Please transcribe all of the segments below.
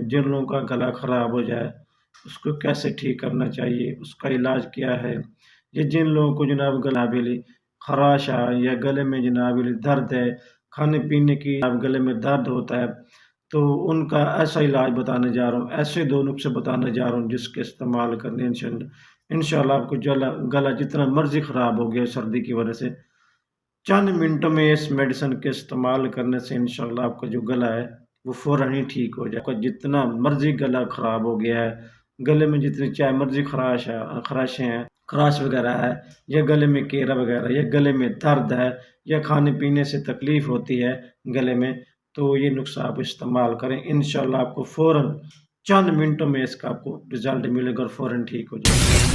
جن لوگوں کا گلا خراب ہو جائے اس کو کیسے ٹھیک کرنا چاہیے، اس کا علاج کیا ہے، یہ جن لوگوں کو جناب گلے خراش ہے یا گلے میں جناب درد ہے، کھانے پینے کی گلے میں درد ہوتا ہے، تو ان کا ایسا علاج بتانے جا رہا ہوں، ایسے 2 نسخے بتانے جا رہا ہوں جس کے استعمال کرنے انشاءاللہ آپ کو گلا جتنا مرضی خراب ہو گیا سردی کی وجہ سے، چند منٹوں میں اس میڈیسن کے استعمال کرنے سے انشاءاللہ آپ کا جو گلا ہے وہ فوراً ہی ٹھیک ہو جائے گا۔ جتنا مرضی گلا خراب ہو گیا ہے، گلے میں جتنی چاہے مرضی خراشیں ہیں، خراش وغیرہ ہے، یا گلے میں کیرا وغیرہ، یا گلے میں درد ہے، یا کھانے پینے سے تکلیف ہوتی ہے گلے میں، تو یہ نسخہ آپ استعمال کریں، انشاءاللہ آپ کو فوراً چند منٹوں میں اس کا آپ کو رزلٹ ملے گا اور فوراً ٹھیک ہو جائے گا۔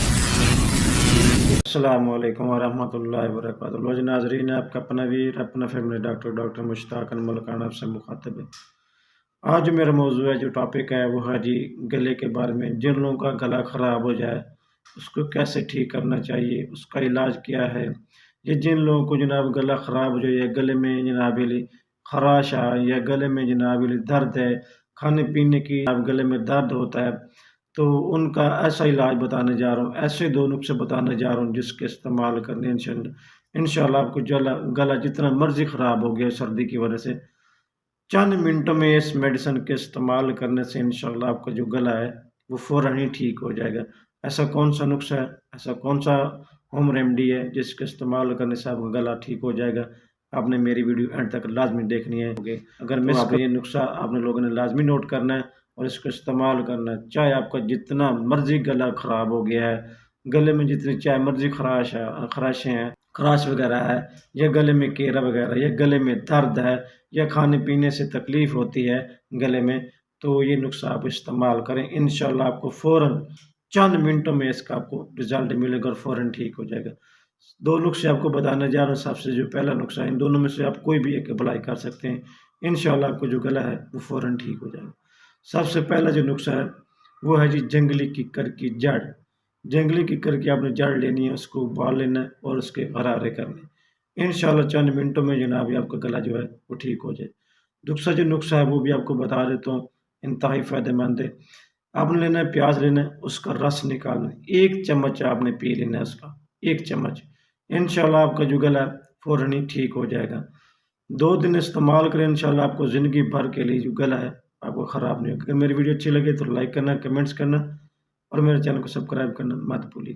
السلام علیکم ورحمۃ اللہ وبرکاتہ۔ لوج ناظرین، آپ کا اپنا ویر، اپنا فیملی ڈاکٹر مشتاق انمول خان آپ سے مخاطب ہے۔ آج میرا موضوع ہے، جو ٹاپک ہے وہ ہے جی گلے کے بارے میں۔ جن لوگوں کا گلا خراب ہو جائے اس کو کیسے ٹھیک کرنا چاہیے، اس کا علاج کیا ہے، یہ جن لوگوں کو جناب گلا خراب ہو جائے یا گلے میں جناب خراش ہے یا گلے میں جناب درد ہے، کھانے پینے کی گلے میں درد ہوتا ہے، تو ان کا ایسا علاج بتانے جا رہا ہوں، ایسے 2 نسخے بتانے جا رہا ہوں جس کے استعمال کرنے انشاءاللہ آپ کو گلا جتنا مرضی خراب ہو گیا سردی کی وجہ سے، چند منٹوں میں اس میڈیسن کے استعمال کرنے سے انشاءاللہ آپ کا جو گلا ہے وہ فوراً ہی ٹھیک ہو جائے گا۔ ایسا کون سا نسخہ ہے، ایسا کون سا ہوم ریمیڈی ہے جس کے استعمال کرنے سے آپ کا گلا ٹھیک ہو جائے گا؟ آپ نے میری ویڈیو اینڈ تک لازمی دیکھنی ہے، اگر مس کر یہ نسخہ آپ نے لوگوں نے لازمی نوٹ کرنا ہے اور اس کو استعمال کرنا ہے، چاہے آپ کا جتنا مرضی گلا خراب ہو گیا ہے، گلے میں جتنی چاہے مرضی خراشیں ہیں، خراش وغیرہ ہے، یا گلے میں کیرا وغیرہ، یا گلے میں درد ہے، یا کھانے پینے سے تکلیف ہوتی ہے گلے میں، تو یہ نسخہ آپ استعمال کریں، انشاءاللہ آپ کو فوراً چند منٹوں میں اس کا آپ کو رزلٹ ملے گا اور فوراً ٹھیک ہو جائے گا۔ 2 نسخے آپ کو بتانے جا رہا ہوں۔ سب سے جو پہلا نسخہ ہے، ان دونوں میں سے آپ کوئی بھی ایک اپلائی کر سکتے ہیں، انشاءاللہ آپ کو جو گلا ہے وہ فوراً ٹھیک ہو جائے گا۔ سب سے پہلا جو نسخہ ہے وہ ہے جی جنگلی ککر کی جڑ۔ جنگلی ککر کی آپ نے جڑ لینی ہے، اس کو ابال لینا ہے اور اس کے غرارے کرنے، انشاءاللہ چند منٹوں میں جناب آپ کا گلا جو ہے وہ ٹھیک ہو جائے۔ دوسرا جو نسخہ ہے وہ بھی آپ کو بتا دیتا ہوں، انتہائی فائدہ مند ہے۔ آپ نے لینا ہے پیاز لینا ہے، اس کا رس نکالنا ہے، 1 چمچ آپ نے پی لینا ہے اس کا، 1 چمچ، انشاءاللہ آپ کا جو گلا ہے فوراً ہی ٹھیک ہو جائے گا۔ 2 دن استعمال کریں، انشاءاللہ آپ کو زندگی بھر کے لیے جو گلا ہے آپ کو خراب نہیں ہوگا۔ اگر میری ویڈیو اچھی لگے تو لائک کرنا، کمنٹس کرنا اور میرے چینل کو سبسکرائب کرنا مت بھولیے۔